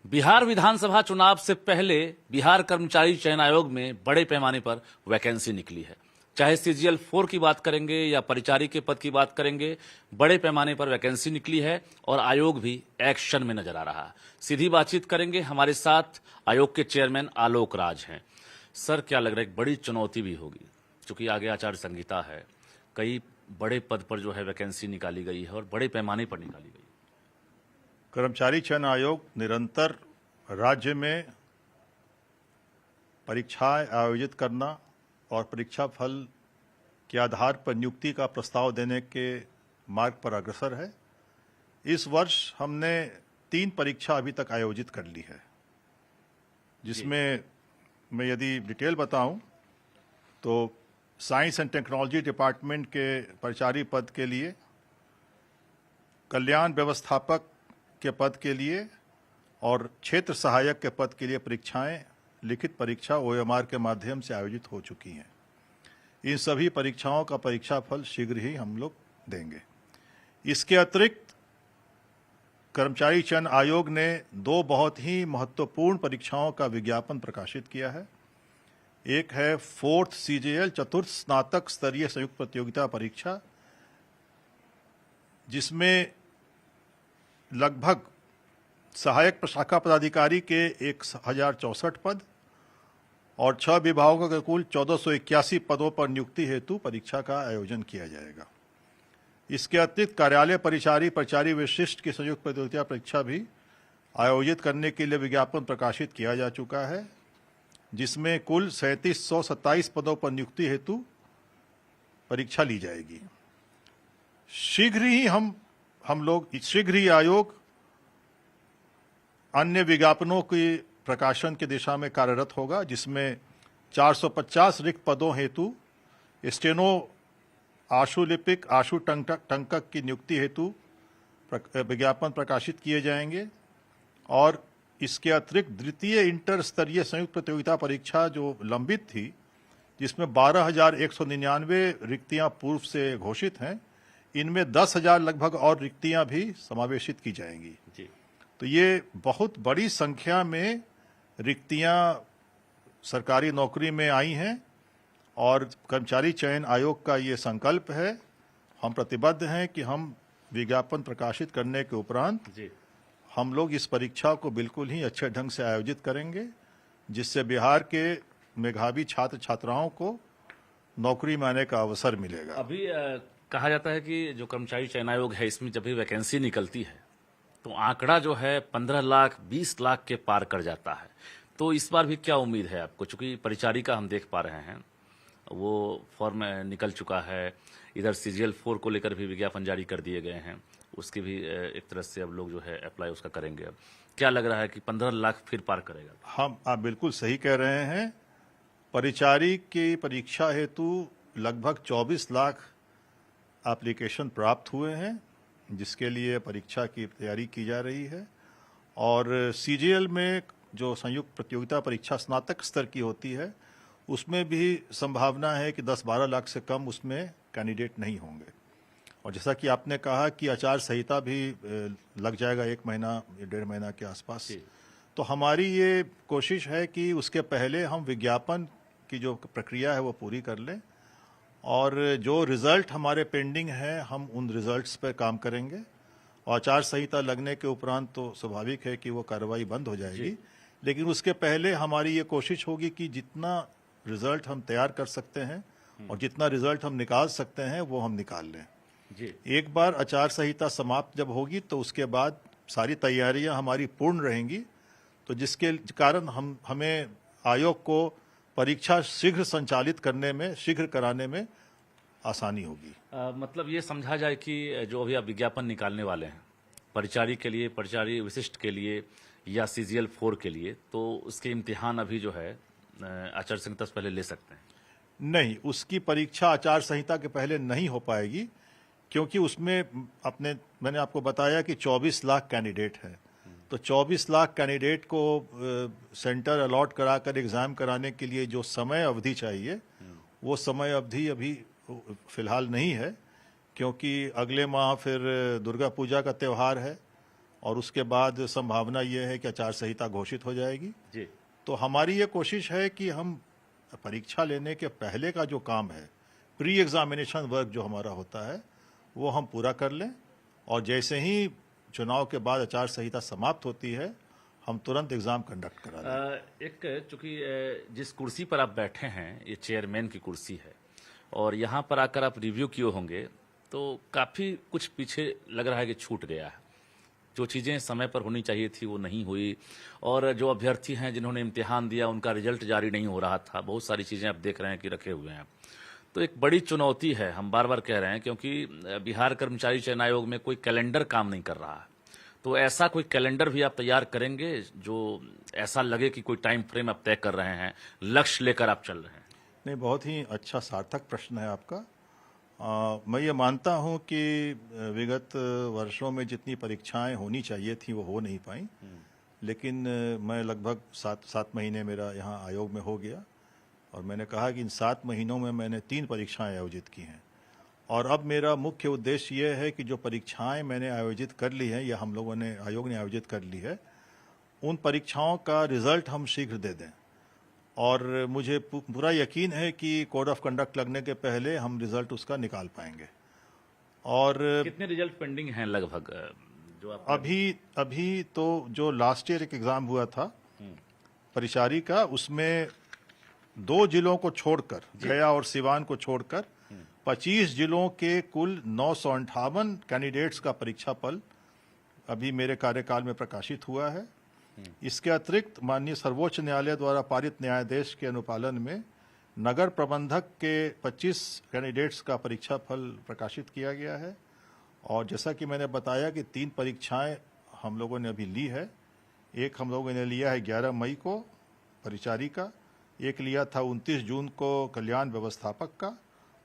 बिहार विधानसभा चुनाव से पहले बिहार कर्मचारी चयन आयोग में बड़े पैमाने पर वैकेंसी निकली है। चाहे सीजीएल 4 की बात करेंगे या परिचारी के पद की बात करेंगे, बड़े पैमाने पर वैकेंसी निकली है और आयोग भी एक्शन में नजर आ रहा है। सीधी बातचीत करेंगे, हमारे साथ आयोग के चेयरमैन आलोक राज हैं। सर, क्या लग रहा है, एक बड़ी चुनौती भी होगी क्योंकि आगे आचार संहिता है, कई बड़े पद पर जो है वैकेंसी निकाली गई है और बड़े पैमाने पर निकाली गई। कर्मचारी चयन आयोग निरंतर राज्य में परीक्षाएं आयोजित करना और परीक्षा फल के आधार पर नियुक्ति का प्रस्ताव देने के मार्ग पर अग्रसर है। इस वर्ष हमने 3 परीक्षा अभी तक आयोजित कर ली है, जिसमें मैं यदि डिटेल बताऊं तो साइंस एंड टेक्नोलॉजी डिपार्टमेंट के परिचारी पद के लिए, कल्याण व्यवस्थापक के पद के लिए और क्षेत्र सहायक के पद के लिए परीक्षाएं लिखित परीक्षा ओएमआर के माध्यम से आयोजित हो चुकी हैं। इन सभी परीक्षाओं का परीक्षा फल शीघ्र ही हम लोग देंगे। इसके अतिरिक्त कर्मचारी चयन आयोग ने 2 बहुत ही महत्वपूर्ण परीक्षाओं का विज्ञापन प्रकाशित किया है। एक है 4th सीजीएल चतुर्थ स्नातक स्तरीय संयुक्त प्रतियोगिता परीक्षा, जिसमें लगभग सहायक प्रशाखा पदाधिकारी के 1064 पद और 6 विभागों के कुल 1481 पदों पर नियुक्ति हेतु परीक्षा का आयोजन किया जाएगा। इसके अतिरिक्त कार्यालय परिचारी विशिष्ट की संयुक्त प्रतियोगिता परीक्षा भी आयोजित करने के लिए विज्ञापन प्रकाशित किया जा चुका है, जिसमें कुल 3727 पदों पर नियुक्ति हेतु परीक्षा ली जाएगी। शीघ्र ही आयोग अन्य विज्ञापनों के प्रकाशन की दिशा में कार्यरत होगा, जिसमें 450 रिक्त पदों हेतु स्टेनो आशुलिपिक आशु टंकक की नियुक्ति हेतु विज्ञापन प्रकाशित किए जाएंगे और इसके अतिरिक्त द्वितीय इंटर स्तरीय संयुक्त प्रतियोगिता परीक्षा जो लंबित थी, जिसमें 12,199 रिक्तियां पूर्व से घोषित हैं, इनमें 10,000 लगभग और रिक्तियां भी समावेशित की जाएंगी जी। तो ये बहुत बड़ी संख्या में रिक्तियां सरकारी नौकरी में आई हैं और कर्मचारी चयन आयोग का ये संकल्प है, हम प्रतिबद्ध हैं कि हम विज्ञापन प्रकाशित करने के उपरांत जी हम लोग इस परीक्षा को बिल्कुल ही अच्छे ढंग से आयोजित करेंगे, जिससे बिहार के मेधावी छात्र छात्राओं को नौकरी में आने का अवसर मिलेगा। अभी कहा जाता है कि जो कर्मचारी चयन आयोग है, इसमें जब भी वैकेंसी निकलती है तो आंकड़ा जो है 15 लाख 20 लाख के पार कर जाता है। तो इस बार भी क्या उम्मीद है आपको? चूंकि परिचारी का हम देख पा रहे हैं वो फॉर्म निकल चुका है, इधर सीजीएल 4 को लेकर भी विज्ञापन जारी कर दिए गए हैं, उसकी भी एक तरह से अब लोग जो है अप्लाई उसका करेंगे। अब क्या लग रहा है कि 15 लाख फिर पार करेगा? हम आप बिल्कुल सही कह रहे हैं। परिचारी की परीक्षा हेतु लगभग 24 लाख एप्लीकेशन प्राप्त हुए हैं, जिसके लिए परीक्षा की तैयारी की जा रही है। और सीजीएल में जो संयुक्त प्रतियोगिता परीक्षा स्नातक स्तर की होती है, उसमें भी संभावना है कि 10-12 लाख से कम उसमें कैंडिडेट नहीं होंगे। और जैसा कि आपने कहा कि आचार संहिता भी लग जाएगा 1 महीना या 1.5 महीना के आसपास, तो हमारी ये कोशिश है कि उसके पहले हम विज्ञापन की जो प्रक्रिया है वो पूरी कर लें और जो रिजल्ट हमारे पेंडिंग है हम उन रिजल्ट्स पर काम करेंगे। और आचार संहिता लगने के उपरांत तो स्वाभाविक है कि वो कार्रवाई बंद हो जाएगी, लेकिन उसके पहले हमारी ये कोशिश होगी कि जितना रिजल्ट हम तैयार कर सकते हैं और जितना रिजल्ट हम निकाल सकते हैं वो हम निकाल लें जी। एक बार आचार संहिता समाप्त जब होगी तो उसके बाद सारी तैयारियां हमारी पूर्ण रहेंगी, तो जिसके कारण हमें आयोग को परीक्षा शीघ्र संचालित करने में, शीघ्र कराने में आसानी होगी। मतलब ये समझा जाए कि जो अभी आप विज्ञापन निकालने वाले हैं परिचारी के लिए, परिचारी विशिष्ट के लिए या सीजीएल 4 के लिए, तो उसके इम्तिहान अभी जो है आचार संहिता से पहले ले सकते हैं? नहीं, उसकी परीक्षा आचार संहिता के पहले नहीं हो पाएगी, क्योंकि उसमें मैंने आपको बताया कि 24 लाख कैंडिडेट हैं। तो 24 लाख कैंडिडेट को सेंटर अलॉट कराकर एग्जाम कराने के लिए जो समय अवधि चाहिए, वो समय अवधि अभी फिलहाल नहीं है, क्योंकि अगले माह फिर दुर्गा पूजा का त्यौहार है और उसके बाद संभावना यह है कि आचार संहिता घोषित हो जाएगी। जी तो हमारी ये कोशिश है कि हम परीक्षा लेने के पहले का जो काम है, प्री एग्जामिनेशन वर्क जो हमारा होता है, वो हम पूरा कर लें, और जैसे ही चुनाव के बाद आचार संहिता समाप्त होती है हम तुरंत एग्जाम कंडक्ट करा दें। एक चूंकि जिस कुर्सी पर आप बैठे हैं ये चेयरमैन की कुर्सी है और यहाँ पर आकर आप रिव्यू किए होंगे तो काफ़ी कुछ पीछे लग रहा है कि छूट गया है। जो चीज़ें समय पर होनी चाहिए थी वो नहीं हुई, और जो अभ्यर्थी हैं जिन्होंने इम्तिहान दिया उनका रिजल्ट जारी नहीं हो रहा था। बहुत सारी चीज़ें आप देख रहे हैं कि रखे हुए हैं। तो एक बड़ी चुनौती है, हम बार बार कह रहे हैं, क्योंकि बिहार कर्मचारी चयन आयोग में कोई कैलेंडर काम नहीं कर रहा है। तो ऐसा कोई कैलेंडर भी आप तैयार करेंगे जो ऐसा लगे कि कोई टाइम फ्रेम आप तय कर रहे हैं, लक्ष्य लेकर आप चल रहे हैं? नहीं, बहुत ही अच्छा सार्थक प्रश्न है आपका। मैं ये मानता हूं कि विगत वर्षों में जितनी परीक्षाएं होनी चाहिए थी वो हो नहीं पाई, लेकिन मैं लगभग 7 महीने मेरा यहाँ आयोग में हो गया, और मैंने कहा कि इन 7 महीनों में मैंने 3 परीक्षाएं आयोजित की हैं। और अब मेरा मुख्य उद्देश्य ये है कि जो परीक्षाएं मैंने आयोजित कर ली हैं या हम लोगों ने, आयोग ने आयोजित कर ली है, उन परीक्षाओं का रिजल्ट हम शीघ्र दे दें। और मुझे पूरा यकीन है कि कोड ऑफ कंडक्ट लगने के पहले हम रिजल्ट उसका निकाल पाएंगे। और कितने रिजल्ट पेंडिंग हैं लगभग जो आप? अभी तो जो लास्ट ईयर एक एग्जाम हुआ था परिचारी का, उसमें 2 जिलों को छोड़कर, गया और सिवान को छोड़कर 25 जिलों के कुल 958 कैंडिडेट्स का परीक्षा फल अभी मेरे कार्यकाल में प्रकाशित हुआ है। इसके अतिरिक्त माननीय सर्वोच्च न्यायालय द्वारा पारित न्यायादेश के अनुपालन में नगर प्रबंधक के 25 कैंडिडेट्स का परीक्षा फल प्रकाशित किया गया है। और जैसा कि मैंने बताया कि 3 परीक्षाएं हम लोगों ने अभी ली है। एक हम लोगों ने लिया है 11 मई को परिचारी का, एक लिया था 29 जून को कल्याण व्यवस्थापक का,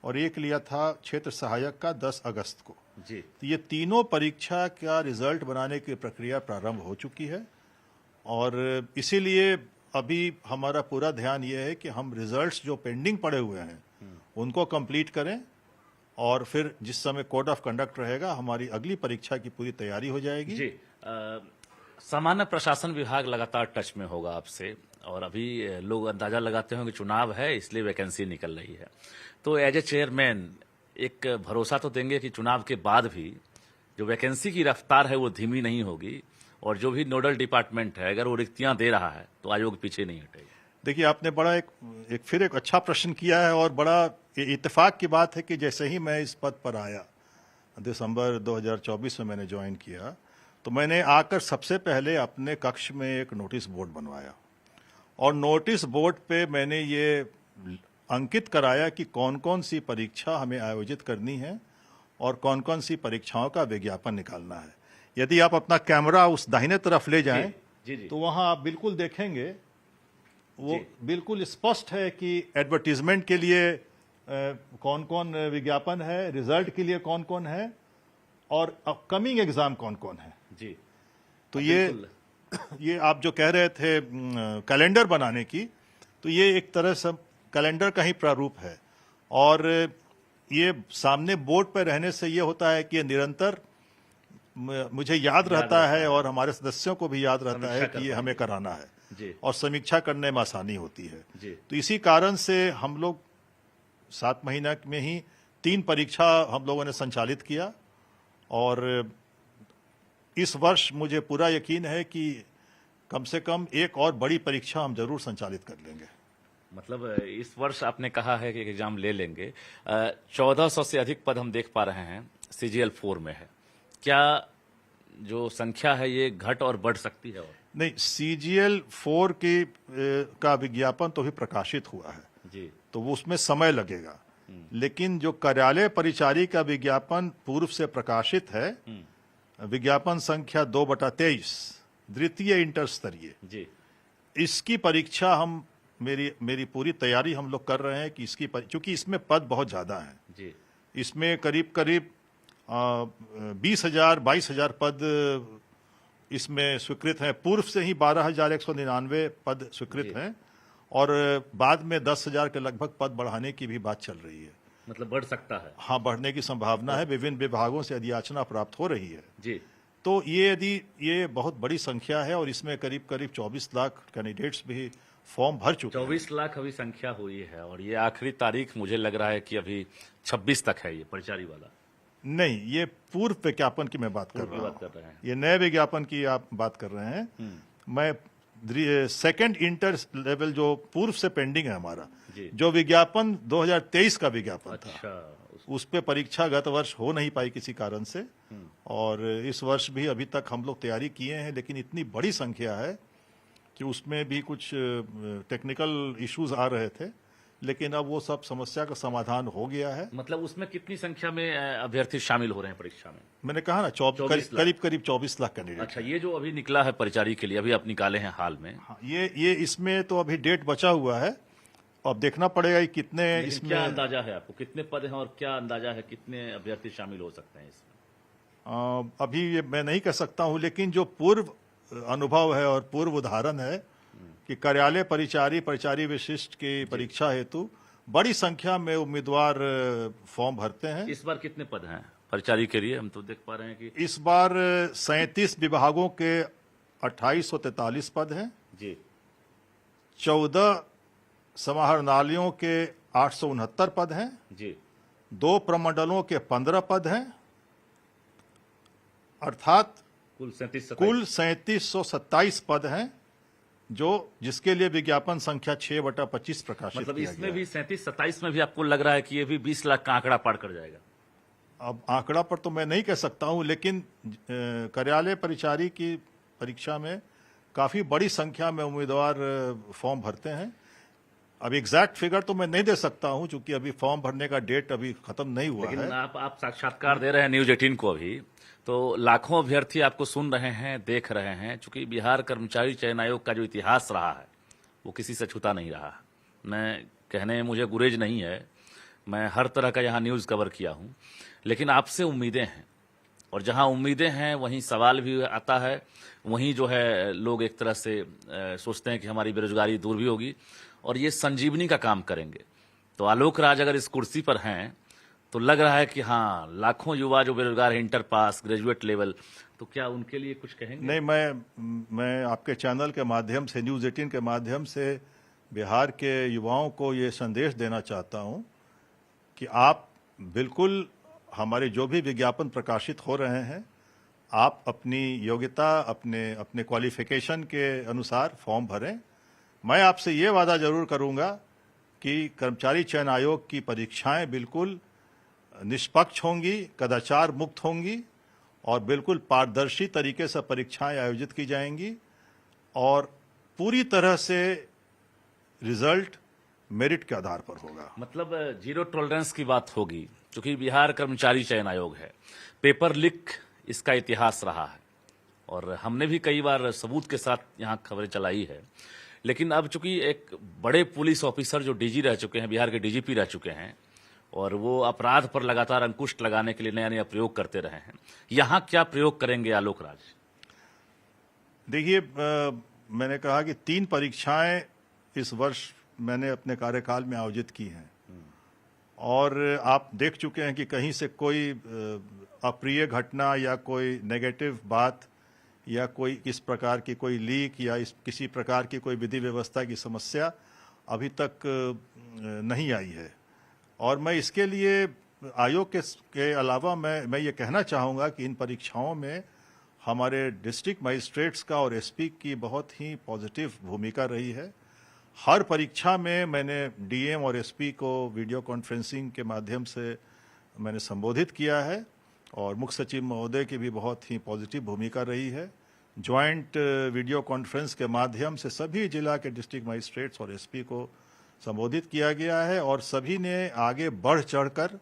और एक लिया था क्षेत्र सहायक का 10 अगस्त को। जी। तो ये तीनों परीक्षा का रिजल्ट बनाने की प्रक्रिया प्रारंभ हो चुकी है, और इसीलिए अभी हमारा पूरा ध्यान ये है कि हम रिजल्ट्स जो पेंडिंग पड़े हुए हैं उनको कंप्लीट करें, और फिर जिस समय कोड ऑफ कंडक्ट रहेगा हमारी अगली परीक्षा की पूरी तैयारी हो जाएगी। जी। सामान्य प्रशासन विभाग लगातार टच में होगा आपसे, और अभी लोग अंदाजा लगाते हैं कि चुनाव है इसलिए वैकेंसी निकल रही है। तो एज ए चेयरमैन एक भरोसा तो देंगे कि चुनाव के बाद भी जो वैकेंसी की रफ्तार है वो धीमी नहीं होगी, और जो भी नोडल डिपार्टमेंट है अगर वो रिक्तियां दे रहा है तो आयोग पीछे नहीं हटेगा। देखिए, आपने बड़ा एक अच्छा प्रश्न किया है, और बड़ा इत्तेफाक की बात है कि जैसे ही मैं इस पद पर आया, दिसंबर 2024 में मैंने ज्वाइन किया, तो मैंने आकर सबसे पहले अपने कक्ष में एक नोटिस बोर्ड बनवाया, और नोटिस बोर्ड पे मैंने ये अंकित कराया कि कौन कौन सी परीक्षा हमें आयोजित करनी है और कौन कौन सी परीक्षाओं का विज्ञापन निकालना है। यदि आप अपना कैमरा उस दाहिने तरफ ले जाएं जी। तो वहां आप बिल्कुल देखेंगे, वो बिल्कुल स्पष्ट है कि एडवर्टीजमेंट के लिए कौन कौन विज्ञापन है, रिजल्ट के लिए कौन कौन है, और अपकमिंग एग्जाम कौन कौन है। जी। तो ये आप जो कह रहे थे कैलेंडर बनाने की, तो ये एक तरह से कैलेंडर का ही प्रारूप है, और ये सामने बोर्ड पर रहने से ये होता है कि ये निरंतर मुझे याद रहता है, और हमारे सदस्यों को भी याद रहता है कि ये हमें कराना है जी। और समीक्षा करने में आसानी होती है जी। तो इसी कारण से हम लोग 7 महीना में ही 3 परीक्षा हम लोगों ने संचालित किया, और इस वर्ष मुझे पूरा यकीन है कि कम से कम एक और बड़ी परीक्षा हम जरूर संचालित कर लेंगे। मतलब इस वर्ष आपने कहा है कि एग्जाम ले लेंगे। 1400 से अधिक पद हम देख पा रहे हैं CGL 4 में है। क्या जो संख्या है ये घट और बढ़ सकती है? और नहीं, CGL 4 का विज्ञापन तो भी प्रकाशित हुआ है जी, तो वो उसमें समय लगेगा, लेकिन जो कार्यालय परिचारी का विज्ञापन पूर्व से प्रकाशित है, विज्ञापन संख्या 2/23 द्वितीय इंटर स्तरीय, जी, इसकी परीक्षा हम मेरी पूरी तैयारी हम लोग कर रहे हैं कि क्योंकि इसमें पद बहुत ज्यादा हैं जी, इसमें करीब 22,000 पद इसमें स्वीकृत हैं। पूर्व से ही 12,199 पद स्वीकृत हैं, और बाद में 10,000 के लगभग पद बढ़ाने की भी बात चल रही है। मतलब बढ़ सकता है? हाँ, बढ़ने की संभावना है। विभिन्न विभागों से अधियाचना प्राप्त हो रही है। जी। तो ये यदि ये बहुत बड़ी संख्या है और इसमें करीब करीब 24 लाख कैंडिडेट्स भी फॉर्म भर चुके हैं। 24 लाख अभी संख्या हुई है और ये आखिरी तारीख मुझे लग रहा है कि अभी 26 तक है ये परिचारी वाला। नहीं, ये पूर्व विज्ञापन की मैं बात कर पूर्व की रहा बात हूँ। कर रहे हैं। ये नए विज्ञापन की आप बात कर रहे हैं। मैं सेकंड इंटर लेवल जो पूर्व से पेंडिंग है हमारा, जी। जो विज्ञापन 2023 का विज्ञापन था, अच्छा, उस पे परीक्षा गत वर्ष हो नहीं पाई किसी कारण से, और इस वर्ष भी अभी तक हम लोग तैयारी किए हैं, लेकिन इतनी बड़ी संख्या है कि उसमें भी कुछ टेक्निकल इश्यूज आ रहे थे, लेकिन अब वो सब समस्या का समाधान हो गया है। मतलब उसमें कितनी संख्या में अभ्यर्थी शामिल हो रहे हैं परीक्षा में? मैंने कहा ना 24 लाख। करीब करीब 24 लाख कैंडिडेट। अच्छा, ये जो अभी निकला है परिचारी के लिए, अभी आप निकाले हैं हाल में, हाँ, ये इसमें तो अभी डेट बचा हुआ है, अब देखना पड़ेगा कि कितने लेकिन इसमें। क्या अंदाजा है आपको, कितने पद हैं और क्या अंदाजा है कितने अभ्यर्थी शामिल हो सकते हैं इसमें? अभी ये मैं नहीं कह सकता हूं, लेकिन जो पूर्व अनुभव है और पूर्व उदाहरण है कि कार्यालय परिचारी विशिष्ट की परीक्षा हेतु बड़ी संख्या में उम्मीदवार फॉर्म भरते हैं। इस बार कितने पद हैं परिचारी के लिए? हम तो देख पा रहे हैं कि इस बार 37 विभागों के 2843 पद हैं, जी 14 समाहरणालयों के 869 पद हैं, जी 2 प्रमंडलों के 15 पद हैं, अर्थात कुल 37 कुल 3727 पद हैं, जो जिसके लिए विज्ञापन संख्या 6/25 प्रकाशित मतलब किया इसमें गया भी है। 37-27 में भी आपको लग रहा है कि ये भी 20 लाख का आंकड़ा पार कर जाएगा? अब आंकड़ा पर तो मैं नहीं कह सकता हूं, लेकिन कार्यालय परिचारी की परीक्षा में काफी बड़ी संख्या में उम्मीदवार फॉर्म भरते हैं। अब एग्जैक्ट फिगर तो मैं नहीं दे सकता हूं, क्योंकि अभी फॉर्म भरने का डेट अभी खत्म नहीं हुआ लेकिन है। आप साक्षात्कार दे रहे हैं न्यूज 18 को अभी, तो लाखों अभ्यर्थी आपको सुन रहे हैं, देख रहे हैं। चूंकि बिहार कर्मचारी चयन आयोग का जो इतिहास रहा है वो किसी से छूता नहीं रहा। मैं कहने में मुझे गुरेज नहीं है, मैं हर तरह का यहाँ न्यूज़ कवर किया हूँ, लेकिन आपसे उम्मीदें हैं, और जहाँ उम्मीदें हैं वहीं सवाल भी आता है, वहीं जो है लोग एक तरह से सोचते हैं कि हमारी बेरोजगारी दूर भी होगी और ये संजीवनी का काम करेंगे। तो आलोक राज अगर इस कुर्सी पर हैं तो लग रहा है कि हाँ, लाखों युवा जो बेरोजगार हैं, इंटर पास, ग्रेजुएट लेवल, तो क्या उनके लिए कुछ कहेंगे? नहीं, मैं आपके चैनल के माध्यम से, न्यूज 18 के माध्यम से बिहार के युवाओं को ये संदेश देना चाहता हूं कि आप बिल्कुल हमारे जो भी विज्ञापन प्रकाशित हो रहे हैं, आप अपनी योग्यता, अपने क्वालिफिकेशन के अनुसार फॉर्म भरें। मैं आपसे ये वादा जरूर करूंगा कि कर्मचारी चयन आयोग की परीक्षाएं बिल्कुल निष्पक्ष होंगी, कदाचार मुक्त होंगी और बिल्कुल पारदर्शी तरीके से परीक्षाएं आयोजित की जाएंगी, और पूरी तरह से रिजल्ट मेरिट के आधार पर होगा। मतलब जीरो टॉलरेंस की बात होगी, क्योंकि बिहार कर्मचारी चयन आयोग है, पेपर लीक इसका इतिहास रहा है और हमने भी कई बार सबूत के साथ यहाँ खबरें चलाई है। लेकिन अब चूंकि एक बड़े पुलिस ऑफिसर जो डीजी रह चुके हैं, बिहार के डीजीपी रह चुके हैं, और वो अपराध पर लगातार अंकुश लगाने के लिए नया नया प्रयोग करते रहे हैं, यहाँ क्या प्रयोग करेंगे आलोक राज? देखिए, मैंने कहा कि 3 परीक्षाएं इस वर्ष मैंने अपने कार्यकाल में आयोजित की हैं, और आप देख चुके हैं कि कहीं से कोई अप्रिय घटना या कोई नेगेटिव बात या कोई इस प्रकार की कोई लीक या किसी प्रकार की कोई विधि व्यवस्था की समस्या अभी तक नहीं आई है। और मैं इसके लिए आयोग के अलावा मैं ये कहना चाहूँगा कि इन परीक्षाओं में हमारे डिस्ट्रिक्ट मजिस्ट्रेट्स का और एसपी की बहुत ही पॉजिटिव भूमिका रही है। हर परीक्षा में मैंने डीएम और एसपी को वीडियो कॉन्फ्रेंसिंग के माध्यम से मैंने संबोधित किया है, और मुख्य सचिव महोदय की भी बहुत ही पॉजिटिव भूमिका रही है। ज्वाइंट वीडियो कॉन्फ्रेंस के माध्यम से सभी जिला के डिस्ट्रिक्ट मजिस्ट्रेट्स और एसपी को संबोधित किया गया है, और सभी ने आगे बढ़ चढ़कर,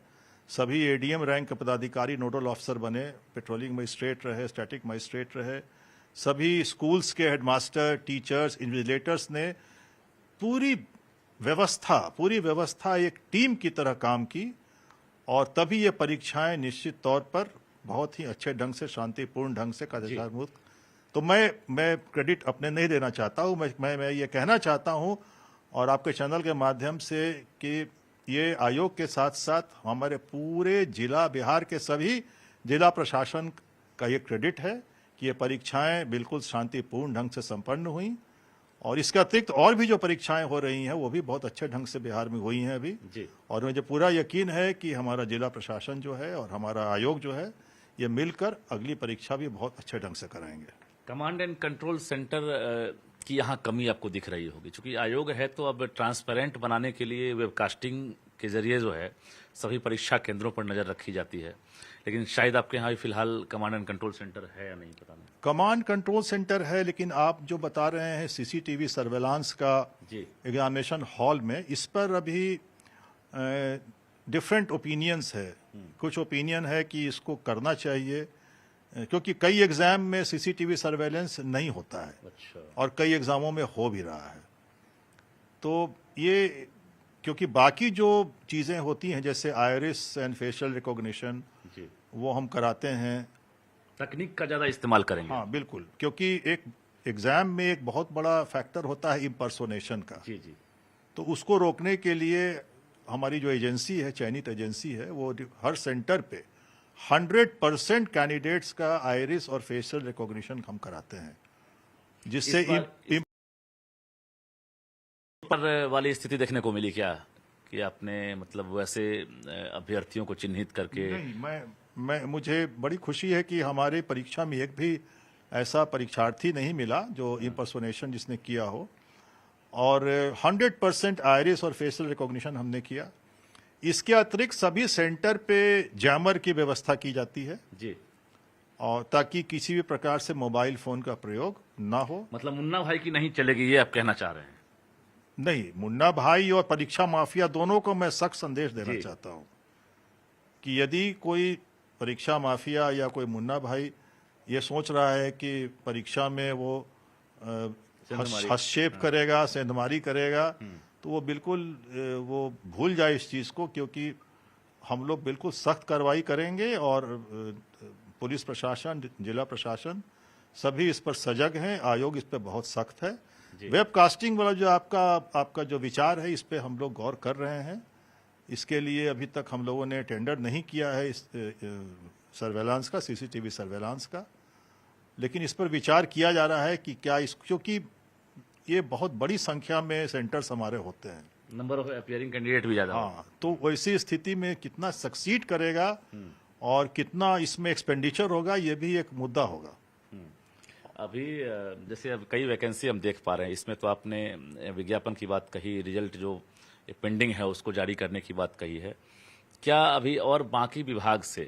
सभी एडीएम रैंक के पदाधिकारी नोडल ऑफिसर बने, पेट्रोलिंग मजिस्ट्रेट रहे, स्टैटिक मजिस्ट्रेट रहे, सभी स्कूल्स के हेडमास्टर, टीचर्स, इन्विजिलेटर्स ने पूरी व्यवस्था एक टीम की तरह काम की, और तभी ये परीक्षाएं निश्चित तौर पर बहुत ही अच्छे ढंग से, शांतिपूर्ण ढंग से, कदाचार मुक्त। तो मैं क्रेडिट अपने नहीं देना चाहता हूं, मैं ये कहना चाहता हूं और आपके चैनल के माध्यम से कि ये आयोग के साथ साथ हमारे पूरे जिला, बिहार के सभी जिला प्रशासन का ये क्रेडिट है कि ये परीक्षाएं बिल्कुल शांतिपूर्ण ढंग से संपन्न हुई और इसके अतिरिक्त और भी जो परीक्षाएं हो रही हैं वो भी बहुत अच्छे ढंग से बिहार में हुई हैं अभी जी। और मुझे पूरा यकीन है कि हमारा जिला प्रशासन जो है और हमारा आयोग जो है ये मिलकर अगली परीक्षा भी बहुत अच्छे ढंग से कराएंगे। कमांड एंड कंट्रोल सेंटर की यहाँ कमी आपको दिख रही होगी, क्योंकि आयोग है तो अब ट्रांसपेरेंट बनाने के लिए वेबकास्टिंग के जरिए जो है सभी परीक्षा केंद्रों पर नजर रखी जाती है, लेकिन शायद आपके यहाँ फिलहाल कमांड एंड कंट्रोल सेंटर है या नहीं, पता नहीं। कमांड कंट्रोल सेंटर है, लेकिन आप जो बता रहे हैं सीसीटीवी सर्वेलांस का जी। एग्जामिनेशन हॉल में, इस पर अभी डिफरेंट ओपिनियंस है। कुछ ओपिनियन है कि इसको करना चाहिए क्योंकि कई एग्जाम में सीसीटीवी सर्वेलेंस नहीं होता है अच्छा। और कई एग्जामों में हो भी रहा है। तो ये क्योंकि बाकी जो चीज़ें होती हैं जैसे आयरिस एंड फेशियल रिकॉग्निशन जी। वो हम कराते हैं, तकनीक का ज्यादा इस्तेमाल करेंगे। हाँ बिल्कुल, क्योंकि एक एग्जाम में एक बहुत बड़ा फैक्टर होता है इम्पर्सोनेशन का। जी जी। तो उसको रोकने के लिए हमारी जो एजेंसी है, चयनित एजेंसी है, वो हर सेंटर पे 100% कैंडिडेट्स का आइरिस और फेशियल रिकॉग्निशन हम कराते हैं, जिससे पर वाली स्थिति देखने को मिली क्या कि आपने मतलब वैसे अभ्यर्थियों को चिन्हित करके? नहीं, मुझे बड़ी खुशी है कि हमारे परीक्षा में एक भी ऐसा परीक्षार्थी नहीं मिला जो इम्पर्सोनेशन जिसने किया हो, और 100% आइरिस और फेशियल रिकॉग्निशन हमने किया। इसके अतिरिक्त सभी सेंटर पे जैमर की व्यवस्था की जाती है जी, और ताकि किसी भी प्रकार से मोबाइल फोन का प्रयोग ना हो। मतलब मुन्ना भाई की नहीं चलेगी, ये आप कहना चाह रहे हैं? नहीं, मुन्ना भाई और परीक्षा माफिया दोनों को मैं सख्त संदेश देना चाहता हूं कि यदि कोई परीक्षा माफिया या कोई मुन्ना भाई ये सोच रहा है कि परीक्षा में वो हस्तक्षेप करेगा, सेंधमारी करेगा, तो वो बिल्कुल वो भूल जाए इस चीज को, क्योंकि हम लोग बिल्कुल सख्त कार्रवाई करेंगे और पुलिस प्रशासन, जिला प्रशासन सभी इस पर सजग हैं। आयोग इस पर बहुत सख्त है। वेबकास्टिंग वाला जो आपका जो विचार है, इस पे हम लोग गौर कर रहे हैं। इसके लिए अभी तक हम लोगों ने टेंडर नहीं किया है इस सर्वेलांस का, सीसीटीवी सर्वेलांस का, लेकिन इस पर विचार किया जा रहा है कि क्या क्योंकि ये बहुत बड़ी संख्या में सेंटर्स हमारे होते हैं, नंबर ऑफ अपीयरिंग कैंडिडेट भी ज्यादा। हाँ, तो वैसी स्थिति में कितना सक्सीड करेगा और कितना इसमें एक्सपेंडिचर होगा, ये भी एक मुद्दा होगा। अभी जैसे अब कई वैकेंसी हम देख पा रहे हैं, इसमें तो आपने विज्ञापन की बात कही, रिजल्ट जो पेंडिंग है उसको जारी करने की बात कही है। क्या अभी और बाकी विभाग से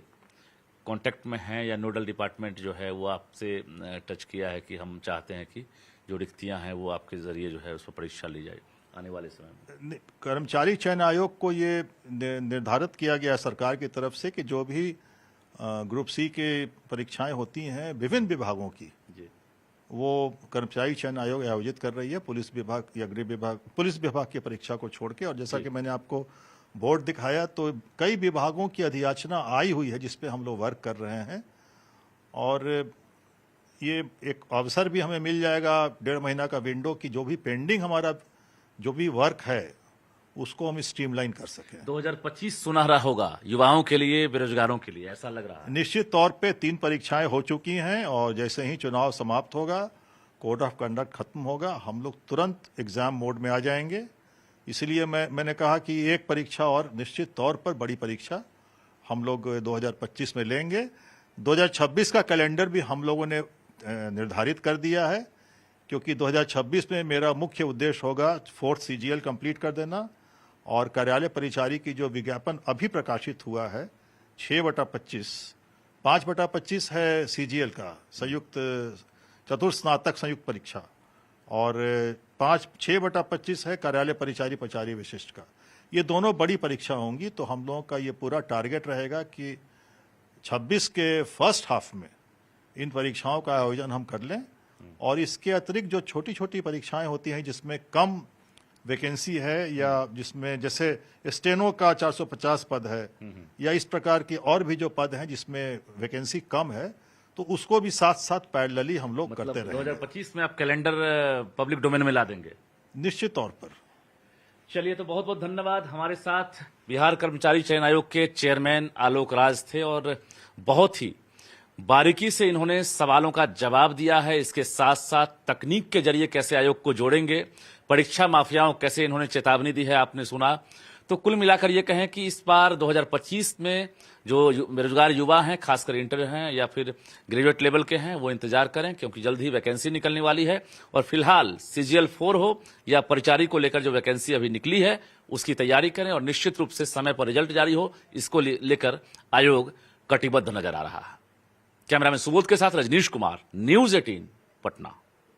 कांटेक्ट में हैं या नोडल डिपार्टमेंट जो है वो आपसे टच किया है कि हम चाहते हैं कि जो रिक्तियां हैं वो आपके जरिए जो है उस पर परीक्षा ली जाए आने वाले समय में? कर्मचारी चयन आयोग को ये निर्धारित किया गया सरकार की तरफ से कि जो भी ग्रुप सी के परीक्षाएं होती हैं विभिन्न विभागों की, वो कर्मचारी चयन आयोग आयोजित कर रही है, पुलिस विभाग या गृह विभाग, पुलिस विभाग की परीक्षा को छोड़ के। और जैसा कि मैंने आपको बोर्ड दिखाया, तो कई विभागों की अधियाचना आई हुई है जिस पे हम लोग वर्क कर रहे हैं, और ये एक अवसर भी हमें मिल जाएगा 1.5 महीना का विंडो की जो भी पेंडिंग हमारा जो भी वर्क है उसको हम स्ट्रीमलाइन कर सकें। 2025 सुनहरा होगा युवाओं के लिए, बेरोजगारों के लिए, ऐसा लग रहा है। निश्चित तौर पे 3 परीक्षाएं हो चुकी हैं और जैसे ही चुनाव समाप्त होगा, कोड ऑफ कंडक्ट खत्म होगा, हम लोग तुरंत एग्जाम मोड में आ जाएंगे। इसलिए मैंने कहा कि एक परीक्षा और निश्चित तौर पर बड़ी परीक्षा हम लोग 2025 में लेंगे। 2026 का कैलेंडर भी हम लोगों ने निर्धारित कर दिया है, क्योंकि 2026 में मेरा मुख्य उद्देश्य होगा 4th CGL कंप्लीट कर देना, और कार्यालय परिचारी की जो विज्ञापन अभी प्रकाशित हुआ है 6/25, 5/25 है CGL का संयुक्त चतुर्स्नातक संयुक्त परीक्षा, और 6/25 है कार्यालय परिचारी पचारी विशिष्ट का। ये दोनों बड़ी परीक्षा होंगी, तो हम लोगों का ये पूरा टारगेट रहेगा कि 26 के फर्स्ट हाफ में इन परीक्षाओं का आयोजन हम कर लें। और इसके अतिरिक्त जो छोटी छोटी परीक्षाएं होती हैं जिसमें कम वैकेंसी है, या जिसमें जैसे स्टेनो का 450 पद है, या इस प्रकार के और भी जो पद हैं जिसमें वैकेंसी कम है, तो उसको भी साथ साथ पैरेलली हम लोग करते रहेंगे। 2025 में आप कैलेंडर पब्लिक डोमेन में ला देंगे? निश्चित तौर पर। चलिए, तो बहुत बहुत धन्यवाद। हमारे साथ बिहार कर्मचारी चयन आयोग के चेयरमैन आलोक राज थे, और बहुत ही बारीकी से इन्होंने सवालों का जवाब दिया है। इसके साथ साथ तकनीक के जरिए कैसे आयोग को जोड़ेंगे, परीक्षा माफियाओं कैसे इन्होंने चेतावनी दी है, आपने सुना। तो कुल मिलाकर ये कहें कि इस बार 2025 में जो बेरोजगार युवा हैं, खासकर इंटर हैं या फिर ग्रेजुएट लेवल के हैं, वो इंतजार करें, क्योंकि जल्द ही वैकेंसी निकलने वाली है। और फिलहाल CGL 4 हो या परिचारी को लेकर जो वैकेंसी अभी निकली है, उसकी तैयारी करें और निश्चित रूप से समय पर रिजल्ट जारी हो, इसको लेकर आयोग कटिबद्ध नजर आ रहा है। कैमरामैन सुबोध के साथ रजनीश कुमार, न्यूज 18 पटना।